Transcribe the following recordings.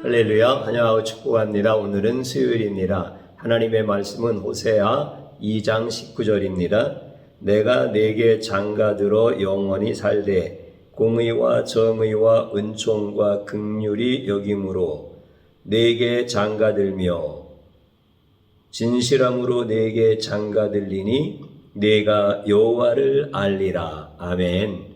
할렐루야, 환영하고 축복합니다. 오늘은 수요일입니다. 하나님의 말씀은 호세아 2장 19절입니다. 내가 네게 장가들어 영원히 살되 공의와 정의와 은총과 긍휼이 여김으로 네게 장가들며 진실함으로 네게 장가들리니 네가 여호와를 알리라. 아멘.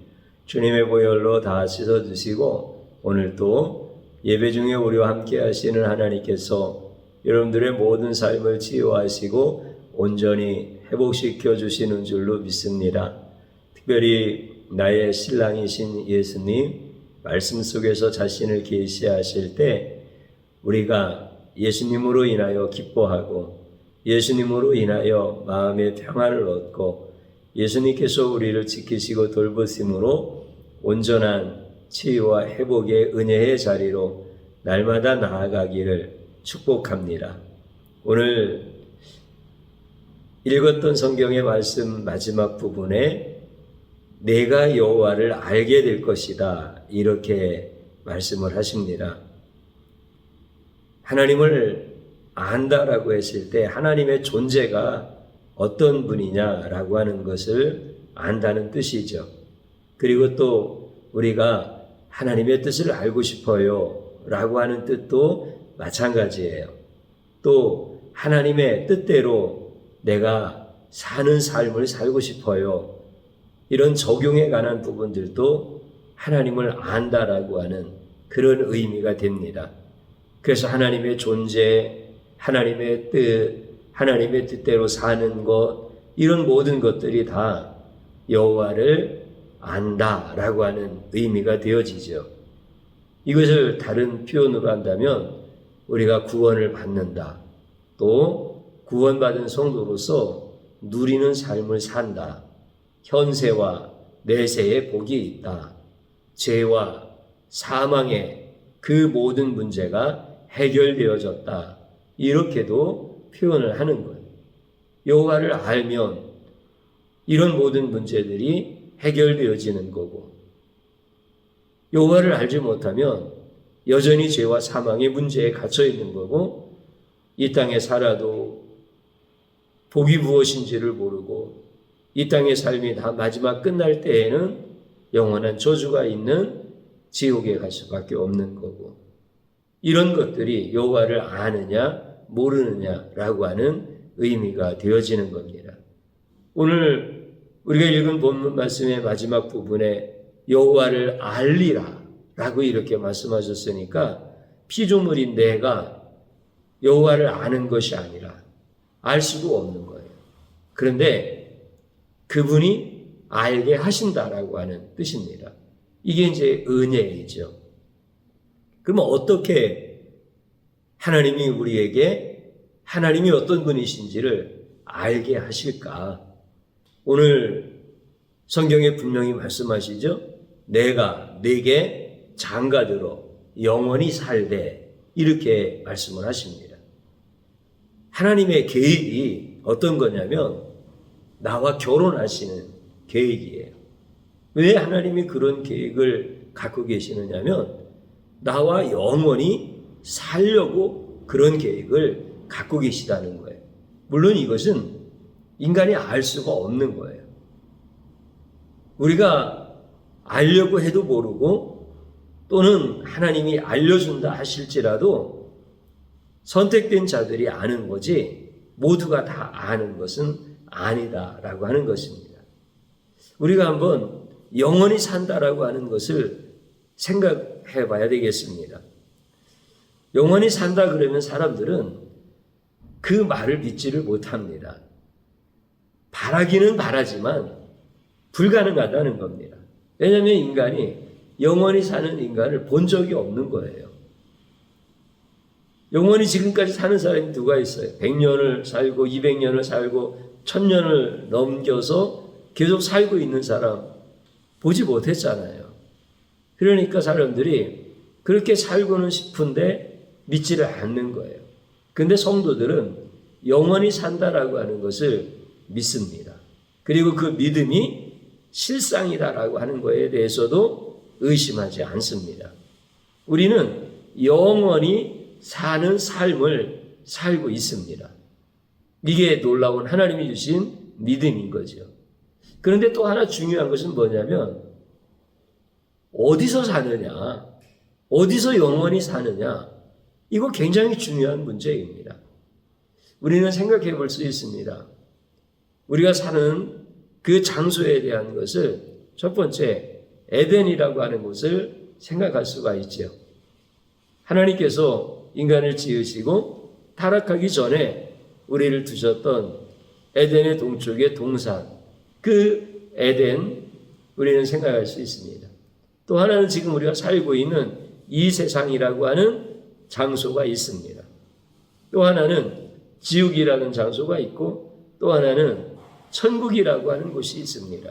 주님의 보혈로 다 씻어 드시고 오늘 또 예배 중에 우리와 함께 하시는 하나님께서 여러분들의 모든 삶을 치유하시고 온전히 회복시켜 주시는 줄로 믿습니다. 특별히 나의 신랑이신 예수님 말씀 속에서 자신을 계시하실 때 우리가 예수님으로 인하여 기뻐하고 예수님으로 인하여 마음의 평안을 얻고 예수님께서 우리를 지키시고 돌보심으로 온전한 치유와 회복의 은혜의 자리로 날마다 나아가기를 축복합니다. 오늘 읽었던 성경의 말씀 마지막 부분에 내가 여호와를 알게 될 것이다 이렇게 말씀을 하십니다. 하나님을 안다라고 했을 때 하나님의 존재가 어떤 분이냐라고 하는 것을 안다는 뜻이죠. 그리고 또 우리가 하나님의 뜻을 알고 싶어요 라고 하는 뜻도 마찬가지예요. 또 하나님의 뜻대로 내가 사는 삶을 살고 싶어요. 이런 적용에 관한 부분들도 하나님을 안다라고 하는 그런 의미가 됩니다. 그래서 하나님의 존재, 하나님의 뜻, 하나님의 뜻대로 사는 것 이런 모든 것들이 다 여호와를 안다라고 하는 의미가 되어지죠. 이것을 다른 표현으로 한다면 우리가 구원을 받는다. 또 구원받은 성도로서 누리는 삶을 산다. 현세와 내세에 복이 있다. 죄와 사망의 그 모든 문제가 해결되어졌다. 이렇게도 표현을 하는 거예요. 여호와를 알면 이런 모든 문제들이 해결되어지는 거고 여호와를 알지 못하면 여전히 죄와 사망의 문제에 갇혀 있는 거고 이 땅에 살아도 복이 무엇인지를 모르고 이 땅의 삶이 다 마지막 끝날 때에는 영원한 저주가 있는 지옥에 갈 수밖에 없는 거고 이런 것들이 여호와를 아느냐 모르느냐라고 하는 의미가 되어지는 겁니다. 오늘 우리가 읽은 본문 말씀의 마지막 부분에 여호와를 알리라 라고 이렇게 말씀하셨으니까 피조물인 내가 여호와를 아는 것이 아니라 알 수도 없는 거예요. 그런데 그분이 알게 하신다라고 하는 뜻입니다. 이게 이제 은혜이죠. 그러면 어떻게 하나님이 우리에게 하나님이 어떤 분이신지를 알게 하실까? 오늘 성경에 분명히 말씀하시죠. 내가 네게 장가들어 영원히 살되 이렇게 말씀을 하십니다. 하나님의 계획이 어떤 거냐면 나와 결혼하시는 계획이에요. 왜 하나님이 그런 계획을 갖고 계시느냐면 나와 영원히 살려고 그런 계획을 갖고 계시다는 거예요. 물론 이것은 인간이 알 수가 없는 거예요. 우리가 알려고 해도 모르고 또는 하나님이 알려준다 하실지라도 선택된 자들이 아는 거지 모두가 다 아는 것은 아니다라고 하는 것입니다. 우리가 한번 영원히 산다라고 하는 것을 생각해 봐야 되겠습니다. 영원히 산다 그러면 사람들은 그 말을 믿지를 못합니다. 바라기는 바라지만 불가능하다는 겁니다. 왜냐하면 인간이 영원히 사는 인간을 본 적이 없는 거예요. 영원히 지금까지 사는 사람이 누가 있어요? 100년을 살고 200년을 살고 1000년을 넘겨서 계속 살고 있는 사람 보지 못했잖아요. 그러니까 사람들이 그렇게 살고는 싶은데 믿지를 않는 거예요. 근데 성도들은 영원히 산다라고 하는 것을 믿습니다. 그리고 그 믿음이 실상이다라고 하는 것에 대해서도 의심하지 않습니다. 우리는 영원히 사는 삶을 살고 있습니다. 이게 놀라운 하나님이 주신 믿음인 거죠. 그런데 또 하나 중요한 것은 뭐냐면 어디서 사느냐, 어디서 영원히 사느냐, 이거 굉장히 중요한 문제입니다. 우리는 생각해 볼 수 있습니다. 우리가 사는 그 장소에 대한 것을 첫 번째 에덴이라고 하는 곳을 생각할 수가 있죠. 하나님께서 인간을 지으시고 타락하기 전에 우리를 두셨던 에덴의 동쪽의 동산, 그 에덴 우리는 생각할 수 있습니다. 또 하나는 지금 우리가 살고 있는 이 세상이라고 하는 장소가 있습니다. 또 하나는 지옥이라는 장소가 있고 또 하나는 천국이라고 하는 곳이 있습니다.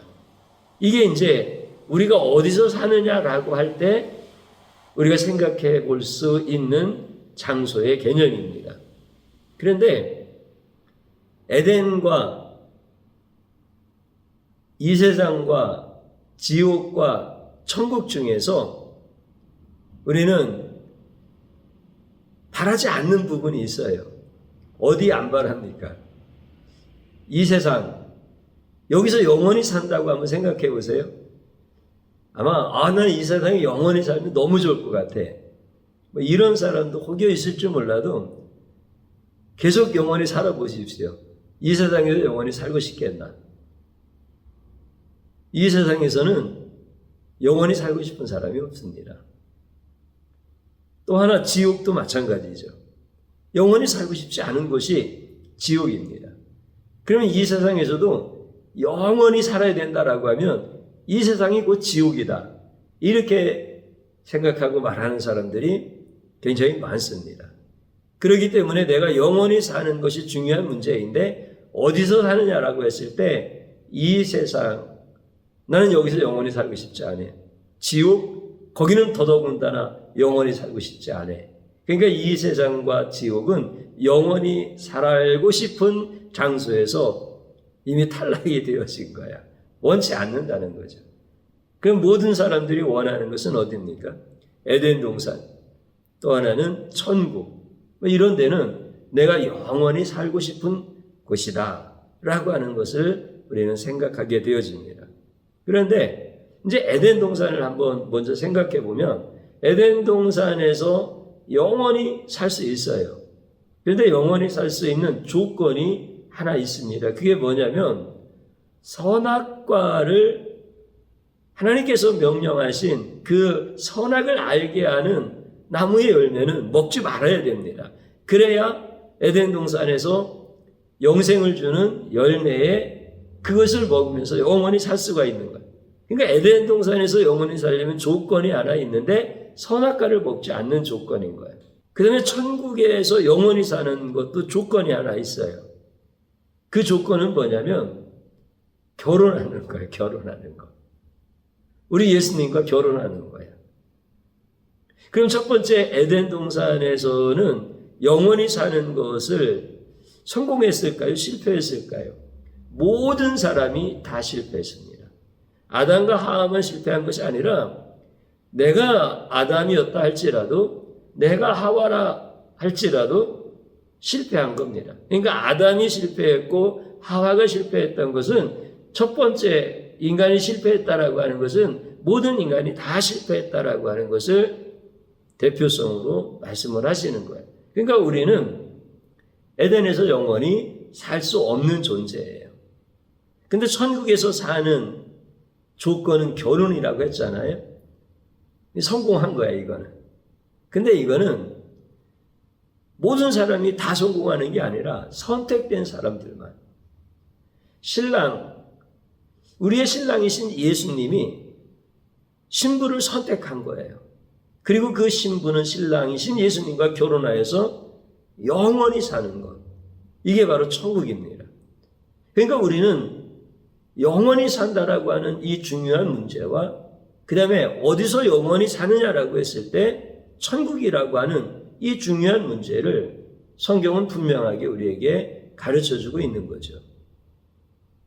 이게 이제 우리가 어디서 사느냐라고 할 때 우리가 생각해 볼 수 있는 장소의 개념입니다. 그런데 에덴과 이 세상과 지옥과 천국 중에서 우리는 바라지 않는 부분이 있어요. 어디 안 바랍니까? 이 세상, 여기서 영원히 산다고 한번 생각해 보세요. 아마 나는 이 세상에 영원히 살면 너무 좋을 것 같아. 뭐 이런 사람도 혹여 있을지 몰라도 계속 영원히 살아보십시오. 이 세상에서 영원히 살고 싶겠나? 이 세상에서는 영원히 살고 싶은 사람이 없습니다. 또 하나 지옥도 마찬가지죠. 영원히 살고 싶지 않은 곳이 지옥입니다. 그러면 이 세상에서도 영원히 살아야 된다라고 하면 이 세상이 곧 지옥이다. 이렇게 생각하고 말하는 사람들이 굉장히 많습니다. 그렇기 때문에 내가 영원히 사는 것이 중요한 문제인데 어디서 사느냐라고 했을 때 이 세상, 나는 여기서 영원히 살고 싶지 않아. 지옥, 거기는 더더군다나 영원히 살고 싶지 않아. 그러니까 이 세상과 지옥은 영원히 살고 싶은 장소에서 이미 탈락이 되어진 거야. 원치 않는다는 거죠. 그럼 모든 사람들이 원하는 것은 어디입니까? 에덴 동산, 또 하나는 천국. 이런 데는 내가 영원히 살고 싶은 곳이다 라고 하는 것을 우리는 생각하게 되어집니다. 그런데 이제 에덴 동산을 한번 먼저 생각해 보면 에덴 동산에서 영원히 살 수 있어요. 그런데 영원히 살 수 있는 조건이 하나 있습니다. 그게 뭐냐면 선악과를 하나님께서 명령하신 그 선악을 알게 하는 나무의 열매는 먹지 말아야 됩니다. 그래야 에덴 동산에서 영생을 주는 열매에 그것을 먹으면서 영원히 살 수가 있는 거예요. 그러니까 에덴 동산에서 영원히 살려면 조건이 하나 있는데 선악과를 먹지 않는 조건인 거예요. 그 다음에 천국에서 영원히 사는 것도 조건이 하나 있어요. 그 조건은 뭐냐면 결혼하는 거예요. 결혼하는 거. 우리 예수님과 결혼하는 거예요. 그럼 첫 번째 에덴 동산에서는 영원히 사는 것을 성공했을까요? 실패했을까요? 모든 사람이 다 실패했습니다. 아담과 하와만 실패한 것이 아니라 내가 아담이었다 할지라도 내가 하와라 할지라도 실패한 겁니다. 그러니까 아담이 실패했고 하와가 실패했던 것은 첫 번째 인간이 실패했다라고 하는 것은 모든 인간이 다 실패했다라고 하는 것을 대표성으로 말씀을 하시는 거예요. 그러니까 우리는 에덴에서 영원히 살 수 없는 존재예요. 근데 천국에서 사는 조건은 결혼이라고 했잖아요. 성공한 거야, 이거는. 근데 이거는 모든 사람이 다 성공하는 게 아니라 선택된 사람들만. 신랑, 우리의 신랑이신 예수님이 신부를 선택한 거예요. 그리고 그 신부는 신랑이신 예수님과 결혼하여서 영원히 사는 것. 이게 바로 천국입니다. 그러니까 우리는 영원히 산다라고 하는 이 중요한 문제와 그 다음에 어디서 영원히 사느냐라고 했을 때 천국이라고 하는 이 중요한 문제를 성경은 분명하게 우리에게 가르쳐주고 있는 거죠.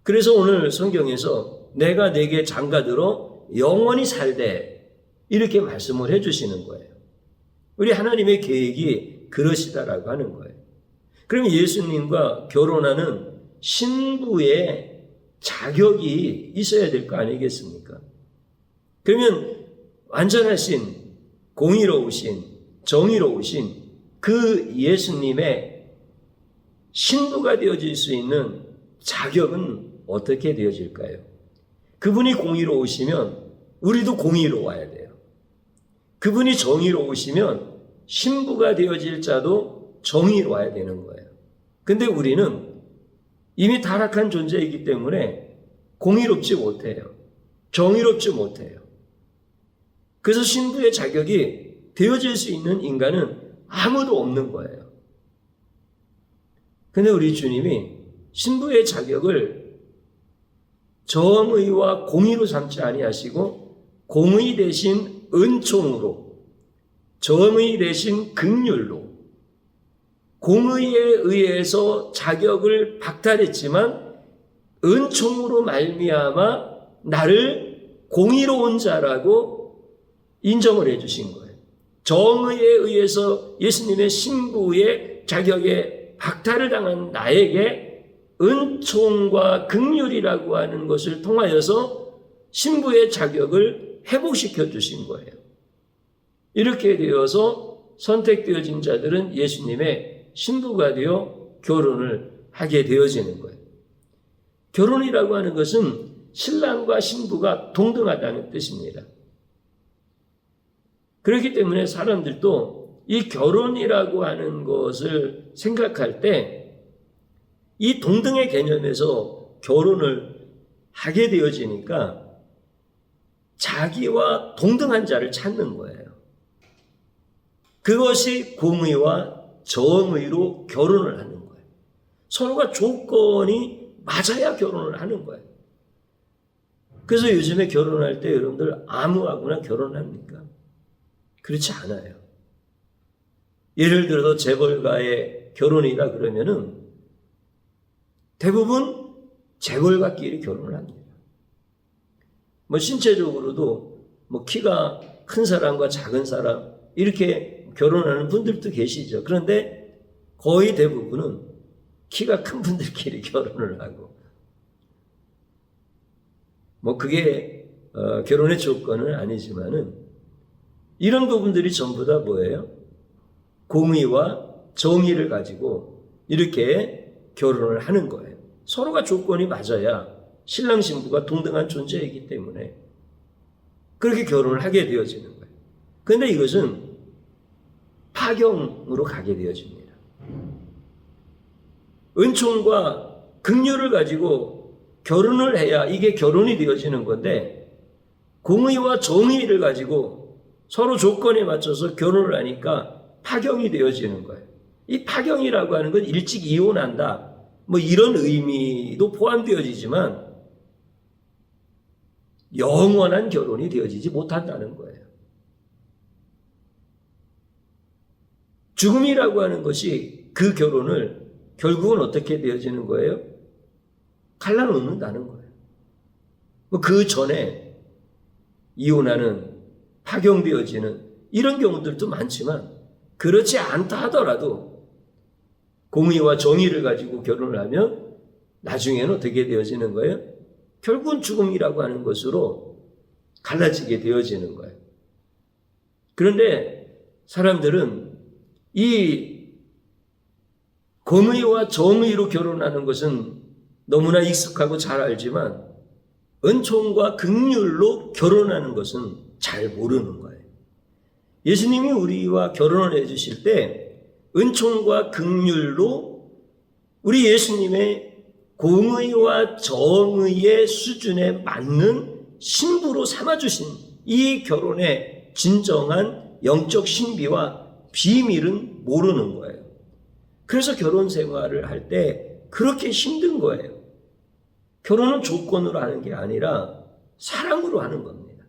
그래서 오늘 성경에서 내가 네게 장가들어 영원히 살되 이렇게 말씀을 해주시는 거예요. 우리 하나님의 계획이 그러시다라고 하는 거예요. 그럼 예수님과 결혼하는 신부의 자격이 있어야 될 거 아니겠습니까? 그러면 완전하신, 공의로우신, 정의로우신 그 예수님의 신부가 되어질 수 있는 자격은 어떻게 되어질까요? 그분이 공의로우시면 우리도 공의로워야 돼요. 그분이 정의로우시면 신부가 되어질 자도 정의로워야 되는 거예요. 근데 우리는 이미 타락한 존재이기 때문에 공의롭지 못해요. 정의롭지 못해요. 그래서 신부의 자격이 되어질 수 있는 인간은 아무도 없는 거예요. 근데 우리 주님이 신부의 자격을 정의와 공의로 삼지 아니하시고 공의 대신 은총으로, 정의 대신 긍휼로, 공의에 의해서 자격을 박탈했지만 은총으로 말미암아 나를 공의로운 자라고 인정을 해주신 거예요. 정의에 의해서 예수님의 신부의 자격에 박탈을 당한 나에게 은총과 긍휼이라고 하는 것을 통하여서 신부의 자격을 회복시켜 주신 거예요. 이렇게 되어서 선택되어진 자들은 예수님의 신부가 되어 결혼을 하게 되어지는 거예요. 결혼이라고 하는 것은 신랑과 신부가 동등하다는 뜻입니다. 그렇기 때문에 사람들도 이 결혼이라고 하는 것을 생각할 때 이 동등의 개념에서 결혼을 하게 되어지니까 자기와 동등한 자를 찾는 거예요. 그것이 공의와 정의로 결혼을 하는 거예요. 서로가 조건이 맞아야 결혼을 하는 거예요. 그래서 요즘에 결혼할 때 여러분들 아무하고나 결혼합니까? 그렇지 않아요. 예를 들어서 재벌가의 결혼이라 그러면은 대부분 재벌가끼리 결혼을 합니다. 신체적으로도 키가 큰 사람과 작은 사람 이렇게 결혼하는 분들도 계시죠. 그런데 거의 대부분은 키가 큰 분들끼리 결혼을 하고 그게 결혼의 조건은 아니지만은 이런 부분들이 전부 다 뭐예요? 공의와 정의를 가지고 이렇게 결혼을 하는 거예요. 서로가 조건이 맞아야 신랑 신부가 동등한 존재이기 때문에 그렇게 결혼을 하게 되어지는 거예요. 그런데 이것은 파경으로 가게 되어집니다. 은총과 긍휼을 가지고 결혼을 해야 이게 결혼이 되어지는 건데 공의와 정의를 가지고 서로 조건에 맞춰서 결혼을 하니까 파경이 되어지는 거예요. 이 파경이라고 하는 건 일찍 이혼한다. 이런 의미도 포함되어지지만 영원한 결혼이 되어지지 못한다는 거예요. 죽음이라고 하는 것이 그 결혼을 결국은 어떻게 되어지는 거예요? 갈라놓는다는 거예요. 그 전에 이혼하는, 파경되어지는 이런 경우들도 많지만 그렇지 않다 하더라도 공의와 정의를 가지고 결혼을 하면 나중에는 어떻게 되어지는 거예요? 결국은 죽음이라고 하는 것으로 갈라지게 되어지는 거예요. 그런데 사람들은 이 공의와 정의로 결혼하는 것은 너무나 익숙하고 잘 알지만 은총과 긍휼로 결혼하는 것은 잘 모르는 거예요. 예수님이 우리와 결혼을 해주실 때 은총과 긍휼로 우리 예수님의 공의와 정의의 수준에 맞는 신부로 삼아주신 이 결혼의 진정한 영적 신비와 비밀은 모르는 거예요. 그래서 결혼 생활을 할 때 그렇게 힘든 거예요. 결혼은 조건으로 하는 게 아니라 사랑으로 하는 겁니다.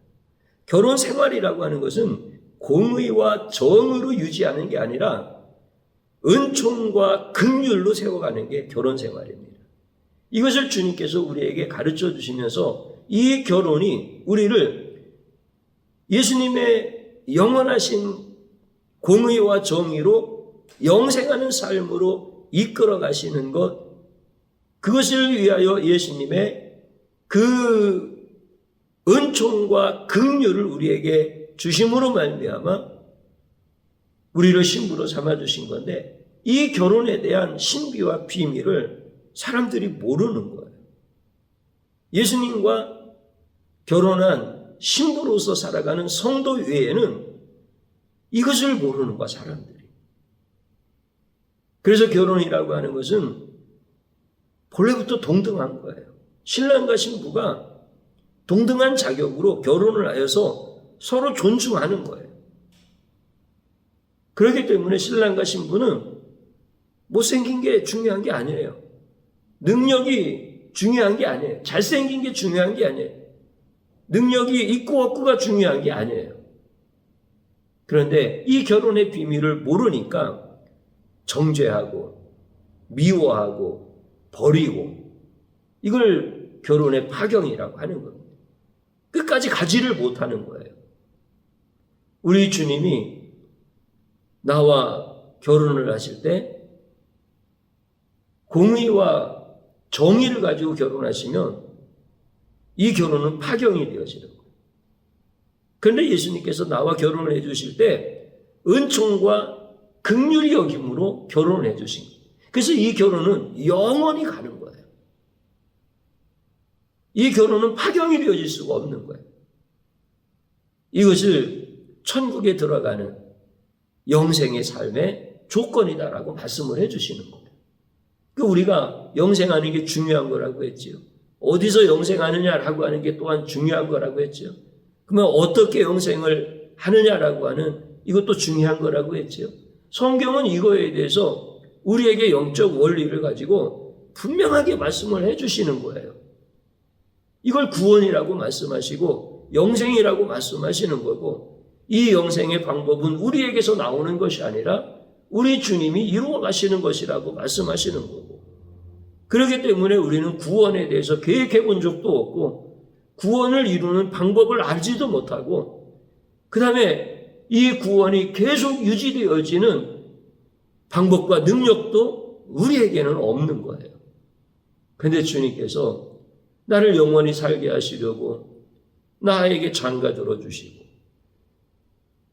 결혼 생활이라고 하는 것은 공의와 정의로 유지하는 게 아니라 은총과 긍휼로 세워가는 게 결혼 생활입니다. 이것을 주님께서 우리에게 가르쳐 주시면서 이 결혼이 우리를 예수님의 영원하신 공의와 정의로 영생하는 삶으로 이끌어 가시는 것, 그것을 위하여 예수님의 그 은총과 긍휼을 우리에게 주심으로 말미암아 우리를 신부로 삼아주신 건데, 이 결혼에 대한 신비와 비밀을 사람들이 모르는 거예요. 예수님과 결혼한 신부로서 살아가는 성도 외에는 이것을 모르는 거야, 사람들이. 그래서 결혼이라고 하는 것은 본래부터 동등한 거예요. 신랑과 신부가 동등한 자격으로 결혼을 하여서 서로 존중하는 거예요. 그렇기 때문에 신랑과 신부는 못생긴 게 중요한 게 아니에요. 능력이 중요한 게 아니에요. 잘생긴 게 중요한 게 아니에요. 능력이 있고 없고가 중요한 게 아니에요. 그런데 이 결혼의 비밀을 모르니까 정죄하고 미워하고 버리고, 이걸 결혼의 파경이라고 하는 겁니다. 끝까지 가지를 못하는 거예요. 우리 주님이 나와 결혼을 하실 때 공의와 정의를 가지고 결혼하시면 이 결혼은 파경이 되어지는 거예요. 그런데 예수님께서 나와 결혼을 해주실 때 은총과 긍휼히 여김으로 결혼을 해주신 거예요. 그래서 이 결혼은 영원히 가는 거예요. 이 결혼은 파경이 되어질 수가 없는 거예요. 이것을 천국에 들어가는 영생의 삶의 조건이다라고 말씀을 해주시는 거예요. 우리가 영생하는 게 중요한 거라고 했지요. 어디서 영생하느냐라고 하는 게 또한 중요한 거라고 했지요. 그러면 어떻게 영생을 하느냐라고 하는 이것도 중요한 거라고 했지요. 성경은 이거에 대해서 우리에게 영적 원리를 가지고 분명하게 말씀을 해주시는 거예요. 이걸 구원이라고 말씀하시고 영생이라고 말씀하시는 거고, 이 영생의 방법은 우리에게서 나오는 것이 아니라 우리 주님이 이루어 가시는 것이라고 말씀하시는 거고, 그렇기 때문에 우리는 구원에 대해서 계획해 본 적도 없고 구원을 이루는 방법을 알지도 못하고, 그 다음에 이 구원이 계속 유지되어지는 방법과 능력도 우리에게는 없는 거예요. 그런데 주님께서 나를 영원히 살게 하시려고 나에게 장가 들어주시고,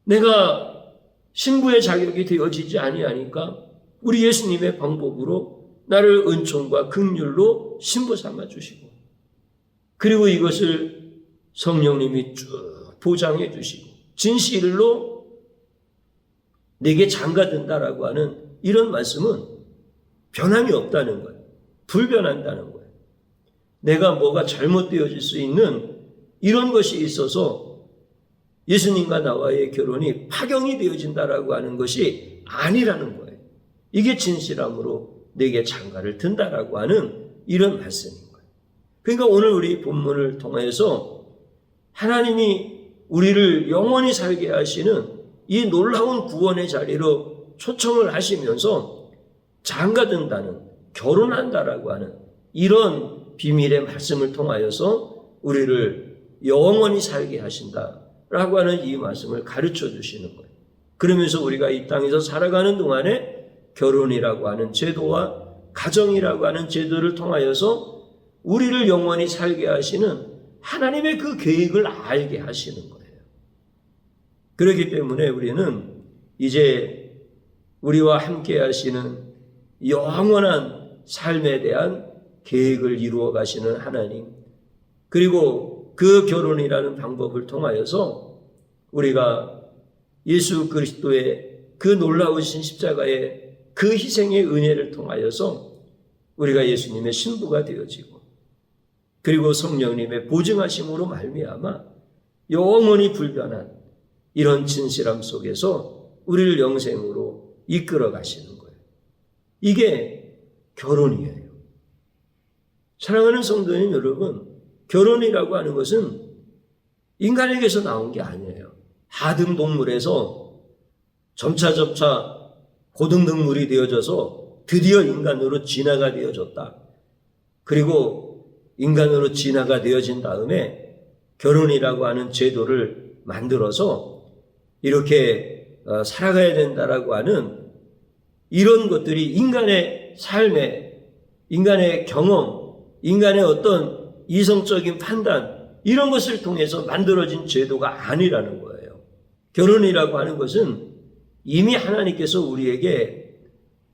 내가 신부의 자격이 되어지지 아니하니까 우리 예수님의 방법으로 나를 은총과 긍휼로 신부 삼아주시고, 그리고 이것을 성령님이 쭉 보장해 주시고 진실로 내게 장가든다라고 하는 이런 말씀은 변함이 없다는 거예요. 불변한다는 거예요. 내가 뭐가 잘못되어질 수 있는 이런 것이 있어서 예수님과 나와의 결혼이 파경이 되어진다라고 하는 것이 아니라는 거예요. 이게 진실함으로 내게 장가를 든다라고 하는 이런 말씀인 거예요. 그러니까 오늘 우리 본문을 통해서 하나님이 우리를 영원히 살게 하시는 이 놀라운 구원의 자리로 초청을 하시면서 장가든다는, 결혼한다라고 하는 이런 비밀의 말씀을 통하여서 우리를 영원히 살게 하신다라고 하는 이 말씀을 가르쳐 주시는 거예요. 그러면서 우리가 이 땅에서 살아가는 동안에 결혼이라고 하는 제도와 가정이라고 하는 제도를 통하여서 우리를 영원히 살게 하시는 하나님의 그 계획을 알게 하시는 거예요. 그렇기 때문에 우리는 이제 우리와 함께 하시는 영원한 삶에 대한 계획을 이루어 가시는 하나님, 그리고 그 결혼이라는 방법을 통하여서 우리가 예수 그리스도의 그 놀라우신 십자가의 그 희생의 은혜를 통하여서 우리가 예수님의 신부가 되어지고, 그리고 성령님의 보증하심으로 말미암아 영원히 불변한 이런 진실함 속에서 우리를 영생으로 이끌어 가시는 거예요. 이게 결혼이에요. 사랑하는 성도님 여러분, 결혼이라고 하는 것은 인간에게서 나온 게 아니에요. 하등 동물에서 점차 고등동물이 되어져서 드디어 인간으로 진화가 되어졌다. 그리고 인간으로 진화가 되어진 다음에 결혼이라고 하는 제도를 만들어서 이렇게 살아가야 된다라고 하는 이런 것들이 인간의 삶에, 인간의 경험, 인간의 어떤 이성적인 판단, 이런 것을 통해서 만들어진 제도가 아니라는 거예요. 결혼이라고 하는 것은 이미 하나님께서 우리에게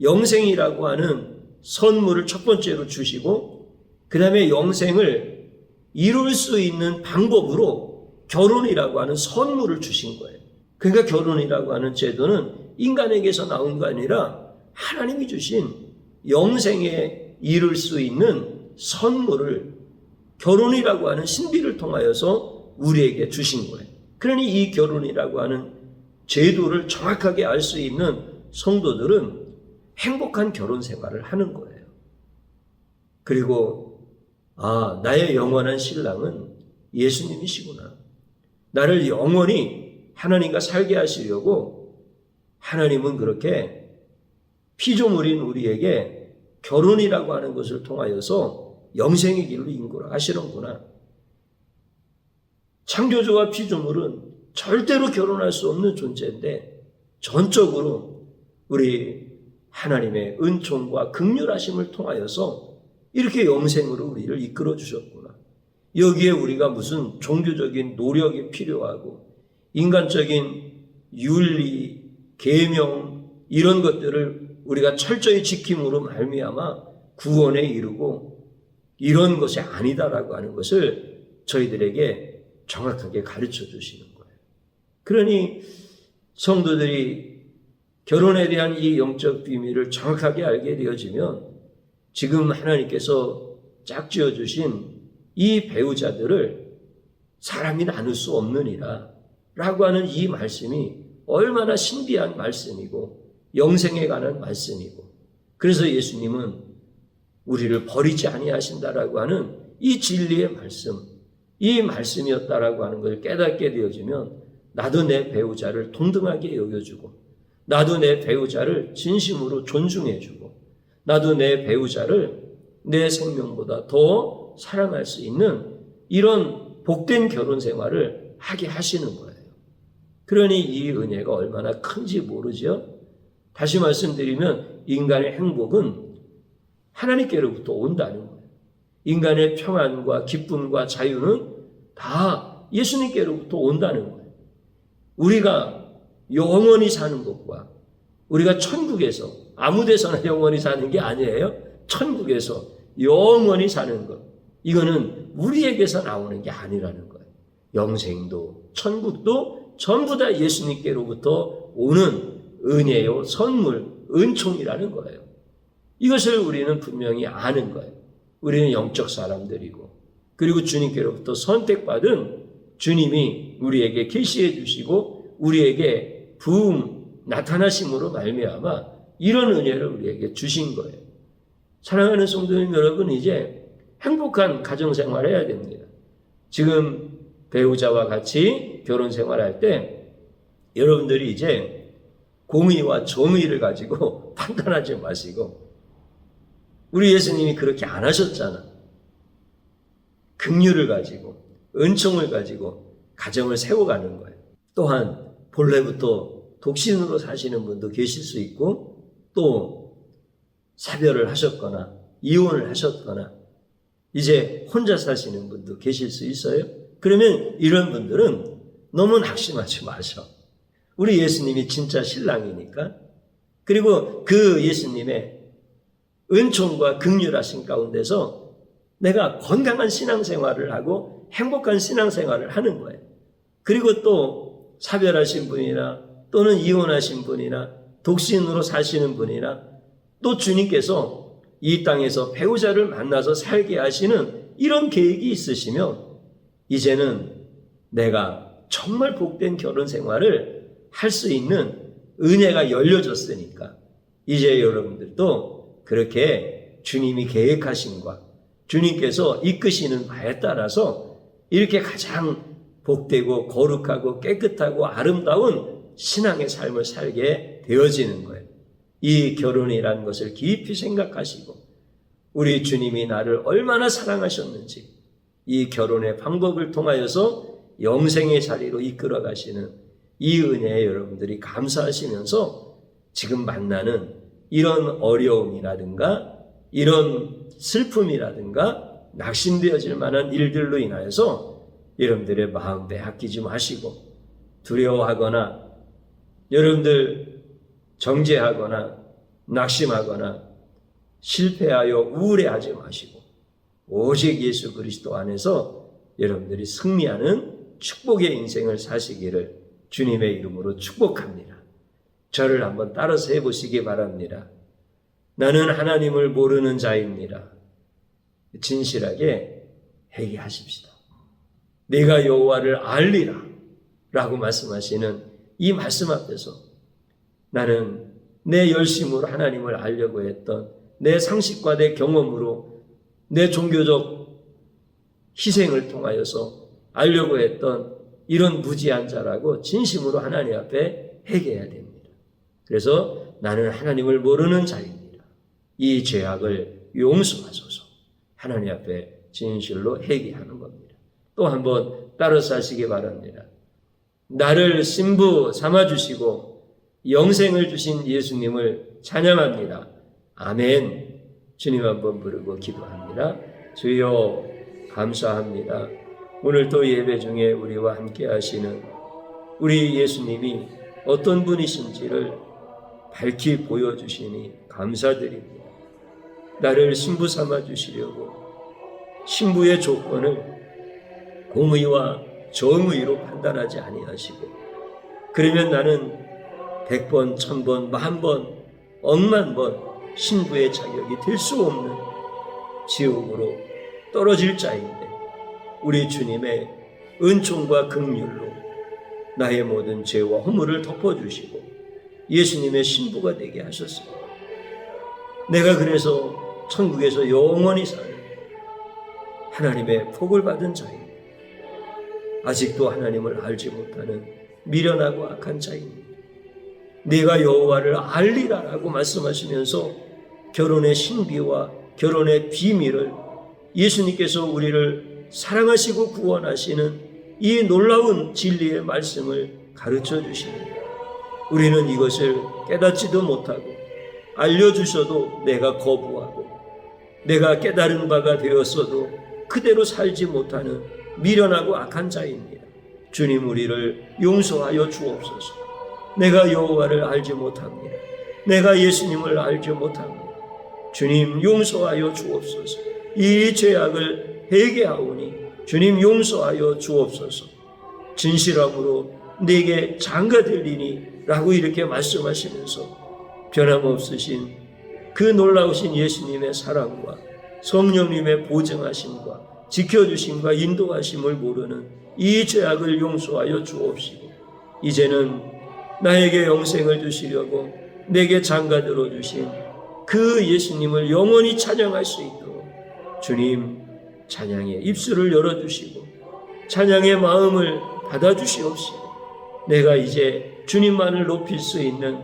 영생이라고 하는 선물을 첫 번째로 주시고, 그 다음에 영생을 이룰 수 있는 방법으로 결혼이라고 하는 선물을 주신 거예요. 그러니까 결혼이라고 하는 제도는 인간에게서 나온 거 아니라 하나님이 주신 영생에 이룰 수 있는 선물을 결혼이라고 하는 신비를 통하여서 우리에게 주신 거예요. 그러니 이 결혼이라고 하는 제도를 정확하게 알 수 있는 성도들은 행복한 결혼 생활을 하는 거예요. 그리고 나의 영원한 신랑은 예수님이시구나. 나를 영원히 하나님과 살게 하시려고 하나님은 그렇게 피조물인 우리에게 결혼이라고 하는 것을 통하여서 영생의 길로 인도하시는구나. 창조주와 피조물은 절대로 결혼할 수 없는 존재인데 전적으로 우리 하나님의 은총과 긍휼하심을 통하여서 이렇게 영생으로 우리를 이끌어 주셨구나. 여기에 우리가 무슨 종교적인 노력이 필요하고 인간적인 윤리, 계명 이런 것들을 우리가 철저히 지킴으로 말미암아 구원에 이르고 이런 것이 아니다라고 하는 것을 저희들에게 정확하게 가르쳐 주시는 거예요. 그러니 성도들이 결혼에 대한 이 영적 비밀을 정확하게 알게 되어지면 지금 하나님께서 짝지어 주신 이 배우자들을 사람이 나눌 수 없느니라 라고 하는 이 말씀이 얼마나 신비한 말씀이고 영생에 관한 말씀이고, 그래서 예수님은 우리를 버리지 아니하신다라고 하는 이 진리의 말씀, 이 말씀이었다라고 하는 걸 깨닫게 되어지면 나도 내 배우자를 동등하게 여겨주고, 나도 내 배우자를 진심으로 존중해주고, 나도 내 배우자를 내 생명보다 더 사랑할 수 있는 이런 복된 결혼 생활을 하게 하시는 거예요. 그러니 이 은혜가 얼마나 큰지 모르죠. 다시 말씀드리면 인간의 행복은 하나님께로부터 온다는 거예요. 인간의 평안과 기쁨과 자유는 다 예수님께로부터 온다는 거예요. 우리가 영원히 사는 것과 우리가 천국에서 아무 데서나 영원히 사는 게 아니에요. 천국에서 영원히 사는 것, 이거는 우리에게서 나오는 게 아니라는 거예요. 영생도 천국도 전부 다 예수님께로부터 오는 은혜요, 선물, 은총이라는 거예요. 이것을 우리는 분명히 아는 거예요. 우리는 영적 사람들이고, 그리고 주님께로부터 선택받은 주님이 우리에게 계시해 주시고 우리에게 부음 나타나심으로 말미암아 이런 은혜를 우리에게 주신 거예요. 사랑하는 성도님 여러분, 이제 행복한 가정생활을 해야 됩니다. 지금 배우자와 같이 결혼생활할 때 여러분들이 이제 공의와 정의를 가지고 판단하지 마시고, 우리 예수님이 그렇게 안 하셨잖아. 긍휼을 가지고 은총을 가지고 가정을 세워가는 거예요. 또한 본래부터 독신으로 사시는 분도 계실 수 있고, 또 사별을 하셨거나 이혼을 하셨거나 이제 혼자 사시는 분도 계실 수 있어요. 그러면 이런 분들은 너무 낙심하지 마셔. 우리 예수님이 진짜 신랑이니까, 그리고 그 예수님의 은총과 긍휼하신 가운데서 내가 건강한 신앙생활을 하고 행복한 신앙생활을 하는 거예요. 그리고 또 사별하신 분이나 또는 이혼하신 분이나 독신으로 사시는 분이나 또 주님께서 이 땅에서 배우자를 만나서 살게 하시는 이런 계획이 있으시면 이제는 내가 정말 복된 결혼 생활을 할 수 있는 은혜가 열려졌으니까 이제 여러분들도 그렇게 주님이 계획하신과 주님께서 이끄시는 바에 따라서 이렇게 가장 복되고 거룩하고 깨끗하고 아름다운 신앙의 삶을 살게 되어지는 거예요. 이 결혼이라는 것을 깊이 생각하시고 우리 주님이 나를 얼마나 사랑하셨는지 이 결혼의 방법을 통하여서 영생의 자리로 이끌어 가시는 이 은혜에 여러분들이 감사하시면서 지금 만나는 이런 어려움이라든가 이런 슬픔이라든가 낙심되어질 만한 일들로 인하여서 여러분들의 마음 빼앗기지 마시고 두려워하거나 여러분들 정죄하거나 낙심하거나 실패하여 우울해하지 마시고 오직 예수 그리스도 안에서 여러분들이 승리하는 축복의 인생을 사시기를 주님의 이름으로 축복합니다. 저를 한번 따라서 해보시기 바랍니다. 나는 하나님을 모르는 자입니다. 진실하게 회개하십시다. 내가 여호와를 알리라 라고 말씀하시는 이 말씀 앞에서 나는 내 열심으로 하나님을 알려고 했던 내 상식과 내 경험으로 내 종교적 희생을 통하여서 알려고 했던 이런 무지한 자라고 진심으로 하나님 앞에 회개해야 됩니다. 그래서 나는 하나님을 모르는 자입니다. 이 죄악을 용서하소서. 하나님 앞에 진실로 회개하는 겁니다. 또 한번 따라서 하시기 바랍니다. 나를 신부 삼아주시고 영생을 주신 예수님을 찬양합니다. 아멘. 주님 한번 부르고 기도합니다. 주여 감사합니다. 오늘 또 예배 중에 우리와 함께 하시는 우리 예수님이 어떤 분이신지를 밝히 보여주시니 감사드립니다. 나를 신부 삼아 주시려고 신부의 조건을 공의와 정의로 판단하지 아니하시고 그러면 나는 100번, 1000번, 10,000번, 억만 번 신부의 자격이 될 수 없는 지옥으로 떨어질 자인데 우리 주님의 은총과 긍휼로 나의 모든 죄와 허물을 덮어주시고 예수님의 신부가 되게 하셨습니다. 내가 그래서 천국에서 영원히 사는 하나님의 복을 받은 자입니다. 아직도 하나님을 알지 못하는 미련하고 악한 자입니다. 내가 여호와를 알리라라고 말씀하시면서 결혼의 신비와 결혼의 비밀을 예수님께서 우리를 사랑하시고 구원하시는 이 놀라운 진리의 말씀을 가르쳐 주십니다. 우리는 이것을 깨닫지도 못하고 알려주셔도 내가 거부하고 내가 깨달은 바가 되었어도 그대로 살지 못하는 미련하고 악한 자입니다. 주님 우리를 용서하여 주옵소서. 내가 여호와를 알지 못합니다. 내가 예수님을 알지 못합니다. 주님 용서하여 주옵소서. 이 죄악을 회개하오니 주님 용서하여 주옵소서. 진실함으로 내게 장가들리니 라고 이렇게 말씀하시면서 변함없으신 그 놀라우신 예수님의 사랑과 성령님의 보증하심과 지켜주심과 인도하심을 모르는 이 죄악을 용서하여 주옵시고 이제는 나에게 영생을 주시려고 내게 장가들어 주신 그 예수님을 영원히 찬양할 수 있도록 주님 찬양의 입술을 열어주시고 찬양의 마음을 받아주시옵시고 내가 이제 주님만을 높일 수 있는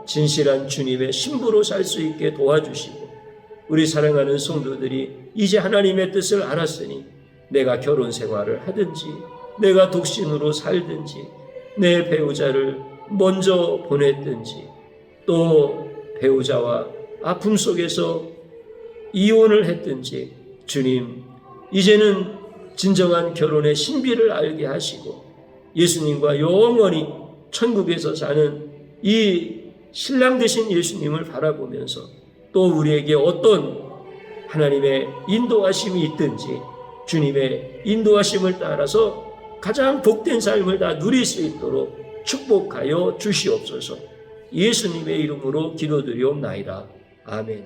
진실한 주님의 신부로 살 수 있게 도와주시고 우리 사랑하는 성도들이 이제 하나님의 뜻을 알았으니 내가 결혼 생활을 하든지 내가 독신으로 살든지 내 배우자를 먼저 보냈든지 또 배우자와 아픔 속에서 이혼을 했든지 주님 이제는 진정한 결혼의 신비를 알게 하시고 예수님과 영원히 천국에서 사는 이 신랑 되신 예수님을 바라보면서 또 우리에게 어떤 하나님의 인도하심이 있든지 주님의 인도하심을 따라서 가장 복된 삶을 다 누릴 수 있도록 축복하여 주시옵소서. 예수님의 이름으로 기도드리옵나이다. 아멘.